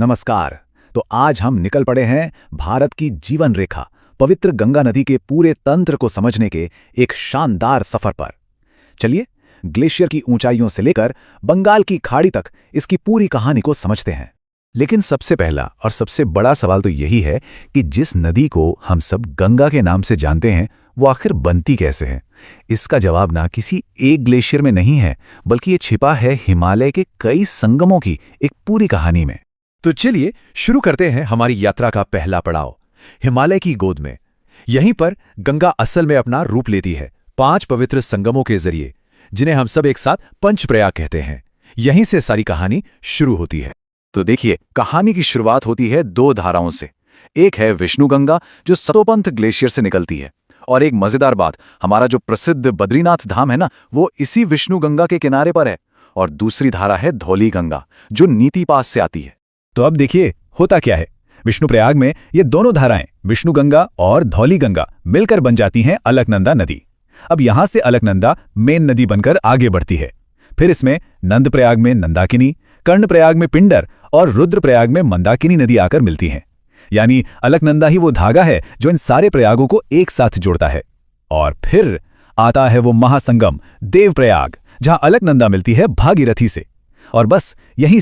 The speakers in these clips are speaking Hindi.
नमस्कार। तो आज हम निकल पड़े हैं भारत की जीवन रेखा पवित्र गंगा नदी के पूरे तंत्र को समझने के एक शानदार सफर पर। चलिए ग्लेशियर की ऊंचाइयों से लेकर बंगाल की खाड़ी तक इसकी पूरी कहानी को समझते हैं। लेकिन सबसे पहला और सबसे बड़ा सवाल तो यही है कि जिस नदी को हम सब गंगा के नाम से जानते हैं वो आखिर बनती कैसे है। इसका जवाब ना किसी एक ग्लेशियर में नहीं है, बल्कि ये छिपा है हिमालय के कई संगमों की एक पूरी कहानी में। तो चलिए शुरू करते हैं हमारी यात्रा का पहला पड़ाव, हिमालय की गोद में। यहीं पर गंगा असल में अपना रूप लेती है 5 पवित्र संगमों के जरिए, जिन्हें हम सब एक साथ पंचप्रयाग कहते हैं। यहीं से सारी कहानी शुरू होती है। तो देखिए, कहानी की शुरुआत होती है 2 धाराओं से। एक है विष्णु गंगा जो सतोपंथ ग्लेशियर से निकलती है, और एक मजेदार बात, हमारा जो प्रसिद्ध बद्रीनाथ धाम है ना, वो इसी विष्णु गंगा के किनारे पर है। और दूसरी धारा है धौली गंगा जो नीति पास से आती है। तो अब देखिए होता क्या है। विष्णुप्रयाग में ये दोनों धाराएं विष्णु गंगा और धौली गंगा मिलकर बन जाती हैं अलकनंदा नदी। अब यहां से अलकनंदा मेन नदी बनकर आगे बढ़ती है। फिर इसमें नंदप्रयाग में नंदाकिनी, कर्णप्रयाग में पिंडर और रुद्रप्रयाग में मंदाकिनी नदी आकर मिलती हैं। यानी अलकनंदा ही वो धागा है जो इन सारे प्रयागों को एक साथ जोड़ता है। और फिर आता है वो महासंगम देवप्रयाग, जहां अलकनंदा मिलती है भागीरथी से। और बस यहीं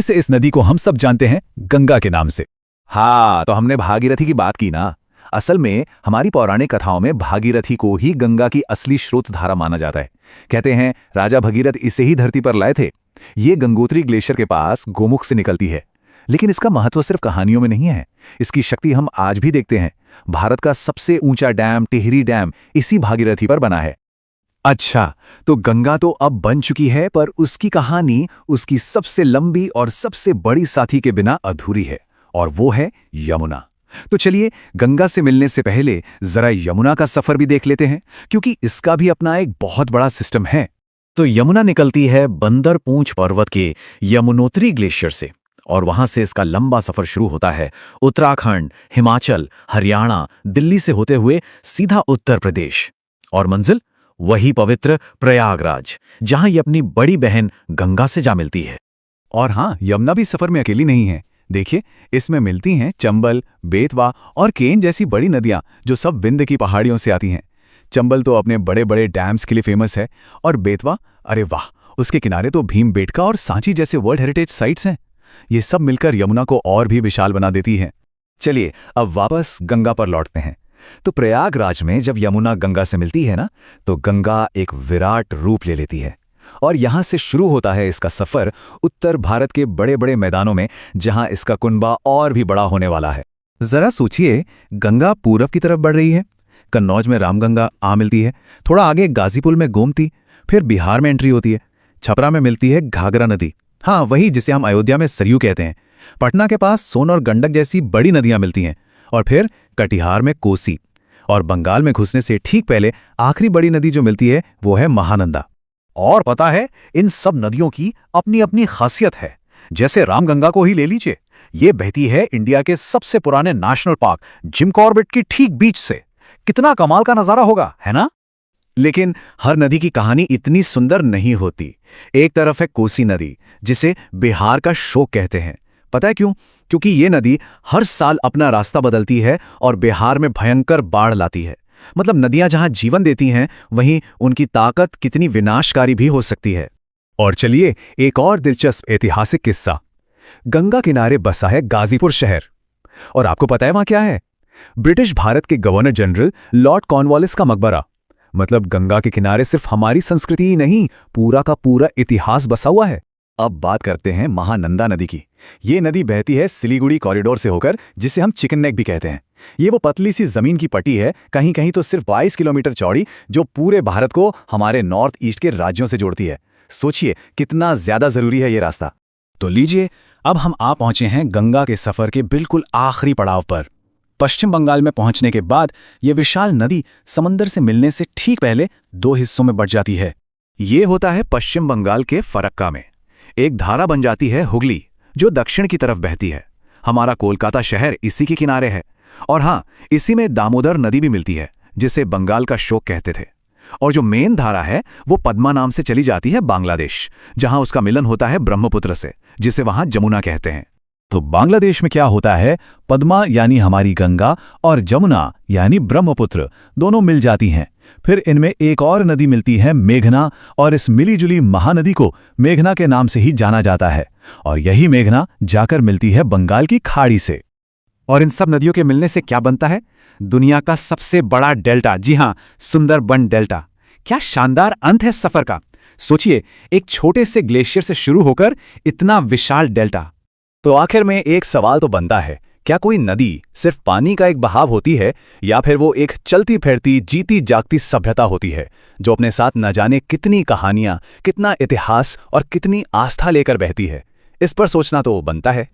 से इस नदी को हम सब जानते हैं गंगा के नाम से। हाँ, तो हमने भागीरथी की बात की ना। असल में हमारी पौराणिक कथाओं में भागीरथी को ही गंगा की असली स्रोत धारा माना जाता है। कहते हैं राजा भगीरथ इसे ही धरती पर लाए थे। ये गंगोत्री ग्लेशियर के पास गोमुख से निकलती है। लेकिन इसका महत्व सिर्फ कहानियों में नहीं है, इसकी शक्ति हम आज भी देखते हैं। भारत का सबसे ऊंचा डैम टिहरी डैम इसी भागीरथी पर बना है। अच्छा, तो गंगा तो अब बन चुकी है, पर उसकी कहानी उसकी सबसे लंबी और सबसे बड़ी साथी के बिना अधूरी है, और वो है यमुना। तो चलिए गंगा से मिलने से पहले जरा यमुना का सफर भी देख लेते हैं, क्योंकि इसका भी अपना एक बहुत बड़ा सिस्टम है। तो यमुना निकलती है बंदरपूंछ पर्वत के यमुनोत्री ग्लेशियर से, और वहां से इसका लंबा सफर शुरू होता है उत्तराखंड, हिमाचल, हरियाणा, दिल्ली से होते हुए सीधा उत्तर प्रदेश, और मंजिल वही पवित्र प्रयागराज, जहां ये अपनी बड़ी बहन गंगा से जा मिलती है। और हाँ, यमुना भी सफर में अकेली नहीं है। देखिए, इसमें मिलती हैं चंबल, बेतवा और केन जैसी बड़ी नदियां जो सब विंध्य की पहाड़ियों से आती हैं। चंबल तो अपने बड़े बड़े डैम्स के लिए फेमस है, और बेतवा, अरे वाह, उसके किनारे तो भीमबेटका और सांची जैसे वर्ल्ड हेरिटेज साइट्स हैं। ये सब मिलकर यमुना को और भी विशाल बना देती हैं। चलिए अब वापस गंगा पर लौटते हैं। तो प्रयागराज में जब यमुना गंगा से मिलती है ना, तो गंगा एक विराट रूप ले लेती है, और यहां से शुरू होता है इसका सफर उत्तर भारत के बड़े बड़े मैदानों में, जहां इसका कुनबा और भी बड़ा होने वाला है। जरा सोचिए, गंगा पूरब की तरफ बढ़ रही है, कन्नौज में रामगंगा आ मिलती है, थोड़ा आगे गाजीपुर में गोमती, फिर बिहार में एंट्री होती है, छपरा में मिलती है घाघरा नदी, हाँ वही जिसे हम अयोध्या में सरयू कहते हैं, पटना के पास सोन और गंडक जैसी बड़ी नदियां मिलती हैं, और फिर कटिहार में कोसी, और बंगाल में घुसने से ठीक पहले आखिरी बड़ी नदी जो मिलती है वो है महानंदा। और पता है, इन सब नदियों की अपनी अपनी खासियत है। जैसे रामगंगा को ही ले लीजिए, ये बहती है इंडिया के सबसे पुराने नेशनल पार्क जिम कॉर्बेट की ठीक बीच से। कितना कमाल का नजारा होगा, है ना? लेकिन हर नदी की कहानी इतनी सुंदर नहीं होती। एक तरफ है कोसी नदी, जिसे बिहार का शोक कहते हैं। पता है क्यों? क्योंकि ये नदी हर साल अपना रास्ता बदलती है और बिहार में भयंकर बाढ़ लाती है। मतलब नदियां जहां जीवन देती हैं, वहीं उनकी ताकत कितनी विनाशकारी भी हो सकती है। और चलिए एक और दिलचस्प ऐतिहासिक किस्सा। गंगा किनारे बसा है गाजीपुर शहर, और आपको पता है वहां क्या है? ब्रिटिश भारत के गवर्नर जनरल लॉर्ड कॉर्नवालिस का मकबरा। मतलब गंगा के किनारे सिर्फ हमारी संस्कृति ही नहीं, पूरा का पूरा इतिहास बसा हुआ है। अब बात करते हैं महानंदा नदी की। ये नदी बहती है सिलीगुड़ी कॉरिडोर से होकर, जिसे हम चिकन नेक भी कहते हैं। ये वो पतली सी जमीन की पट्टी है, कहीं कहीं तो सिर्फ 22 किलोमीटर चौड़ी, जो पूरे भारत को हमारे नॉर्थ ईस्ट के राज्यों से जोड़ती है। सोचिए कितना ज्यादा जरूरी है ये रास्ता। तो लीजिए, अब हम आ पहुंचे हैं गंगा के सफर के बिल्कुल आखिरी पड़ाव पर। पश्चिम बंगाल में पहुंचने के बाद ये विशाल नदी समंदर से मिलने से ठीक पहले 2 हिस्सों में बढ़ जाती है। ये होता है पश्चिम बंगाल के फरक्का में। एक धारा बन जाती है हुगली, जो दक्षिण की तरफ बहती है। हमारा कोलकाता शहर इसी के किनारे है। और हाँ, इसी में दामोदर नदी भी मिलती है, जिसे बंगाल का शोक कहते थे। और जो मेन धारा है वो पद्मा नाम से चली जाती है बांग्लादेश, जहां उसका मिलन होता है ब्रह्मपुत्र से, जिसे वहां जमुना कहते हैं। तो बांग्लादेश में क्या होता है, पद्मा यानी हमारी गंगा और जमुना यानी ब्रह्मपुत्र दोनों मिल जाती हैं। फिर इनमें एक और नदी मिलती है, मेघना, और इस मिलीजुली महानदी को मेघना के नाम से ही जाना जाता है। और यही मेघना जाकर मिलती है बंगाल की खाड़ी से। और इन सब नदियों के मिलने से क्या बनता है? दुनिया का सबसे बड़ा डेल्टा। जी हां, सुंदरबन डेल्टा। क्या शानदार अंत है सफर का। सोचिए, एक छोटे से ग्लेशियर से शुरू होकर इतना विशाल डेल्टा। तो आखिर में एक सवाल तो बनता है, क्या कोई नदी सिर्फ पानी का एक बहाव होती है, या फिर वो एक चलती फिरती जीती जागती सभ्यता होती है जो अपने साथ न जाने कितनी कहानियां, कितना इतिहास और कितनी आस्था लेकर बहती है? इस पर सोचना तो बनता है।